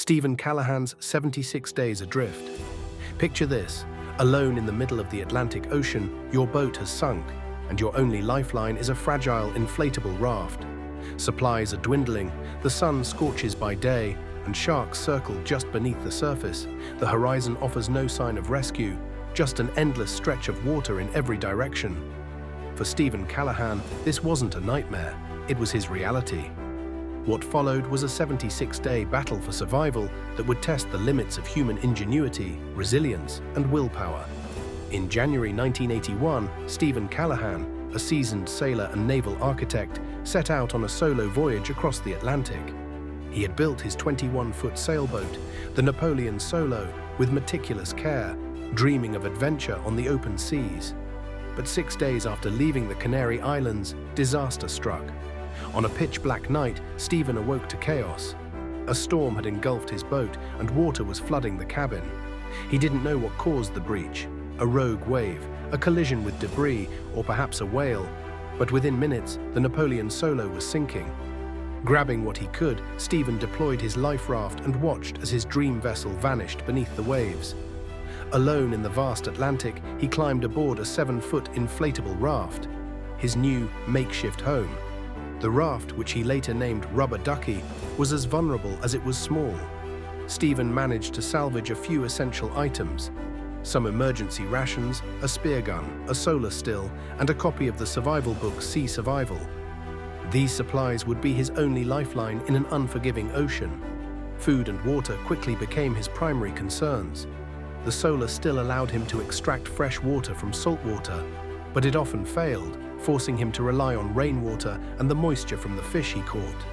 Steven Callahan's 76 Days Adrift. Picture this: alone in the middle of the Atlantic Ocean, your boat has sunk, and your only lifeline is a fragile, inflatable raft. Supplies are dwindling, the sun scorches by day, and sharks circle just beneath the surface. The horizon offers no sign of rescue, just an endless stretch of water in every direction. For Steven Callahan, this wasn't a nightmare, it was his reality. What followed was a 76-day battle for survival that would test the limits of human ingenuity, resilience, and willpower. In January 1981, Steven Callahan, a seasoned sailor and naval architect, set out on a solo voyage across the Atlantic. He had built his 21-foot sailboat, the Napoleon Solo, with meticulous care, dreaming of adventure on the open seas. But 6 days after leaving the Canary Islands, disaster struck. On a pitch-black night, Steven awoke to chaos. A storm had engulfed his boat, and water was flooding the cabin. He didn't know what caused the breach: a rogue wave, a collision with debris, or perhaps a whale. But within minutes, the Napoleon Solo was sinking. Grabbing what he could, Steven deployed his life raft and watched as his dream vessel vanished beneath the waves. Alone in the vast Atlantic, he climbed aboard a 7-foot inflatable raft, his new makeshift home. The raft, which he later named Rubber Ducky, was as vulnerable as it was small. Steven managed to salvage a few essential items: some emergency rations, a spear gun, a solar still, and a copy of the survival book Sea Survival. These supplies would be his only lifeline in an unforgiving ocean. Food and water quickly became his primary concerns. The solar still allowed him to extract fresh water from salt water, but it often failed, forcing him to rely on rainwater and the moisture from the fish he caught.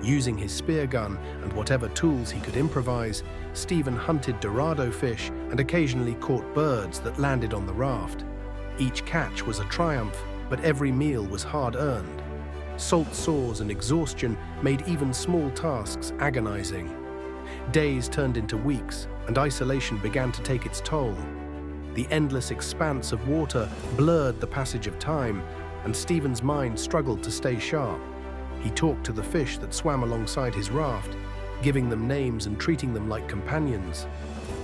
Using his spear gun and whatever tools he could improvise, Steven hunted dorado fish and occasionally caught birds that landed on the raft. Each catch was a triumph, but every meal was hard-earned. Salt sores and exhaustion made even small tasks agonizing. Days turned into weeks, and isolation began to take its toll. The endless expanse of water blurred the passage of time, and Steven's mind struggled to stay sharp. He talked to the fish that swam alongside his raft, giving them names and treating them like companions.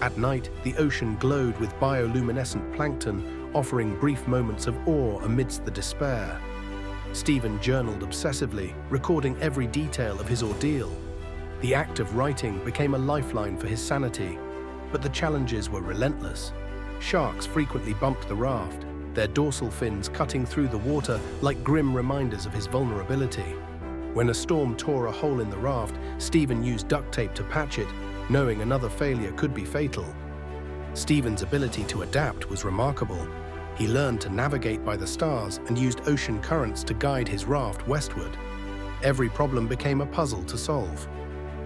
At night, the ocean glowed with bioluminescent plankton, offering brief moments of awe amidst the despair. Steven journaled obsessively, recording every detail of his ordeal. The act of writing became a lifeline for his sanity, but the challenges were relentless. Sharks frequently bumped the raft, their dorsal fins cutting through the water like grim reminders of his vulnerability. When a storm tore a hole in the raft, Steven used duct tape to patch it, knowing another failure could be fatal. Steven's ability to adapt was remarkable. He learned to navigate by the stars and used ocean currents to guide his raft westward. Every problem became a puzzle to solve.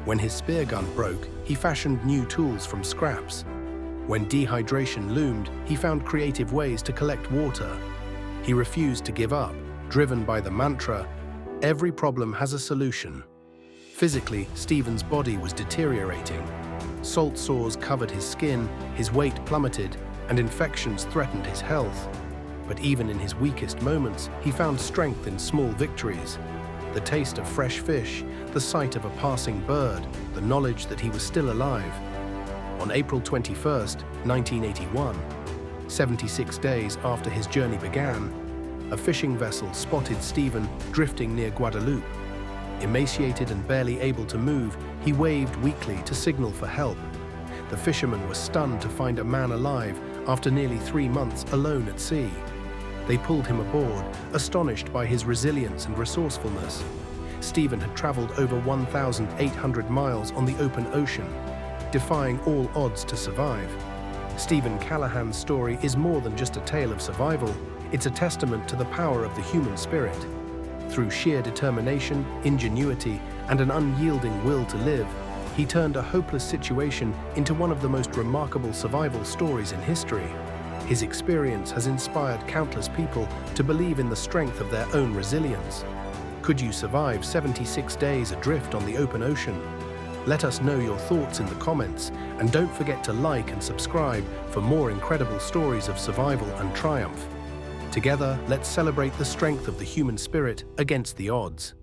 When his spear gun broke, he fashioned new tools from scraps. When dehydration loomed, he found creative ways to collect water. He refused to give up, driven by the mantra, "Every problem has a solution." Physically, Steven's body was deteriorating. Salt sores covered his skin, his weight plummeted, and infections threatened his health. But even in his weakest moments, he found strength in small victories. The taste of fresh fish, the sight of a passing bird, the knowledge that he was still alive. On April 21, 1981, 76 days after his journey began, a fishing vessel spotted Steven drifting near Guadeloupe. Emaciated and barely able to move, he waved weakly to signal for help. The fishermen were stunned to find a man alive after nearly 3 months alone at sea. They pulled him aboard, astonished by his resilience and resourcefulness. Steven had traveled over 1,800 miles on the open ocean, defying all odds to survive. Steven Callahan's story is more than just a tale of survival, it's a testament to the power of the human spirit. Through sheer determination, ingenuity, and an unyielding will to live, he turned a hopeless situation into one of the most remarkable survival stories in history. His experience has inspired countless people to believe in the strength of their own resilience. Could you survive 76 days adrift on the open ocean? Let us know your thoughts in the comments, and don't forget to like and subscribe for more incredible stories of survival and triumph. Together, let's celebrate the strength of the human spirit against the odds.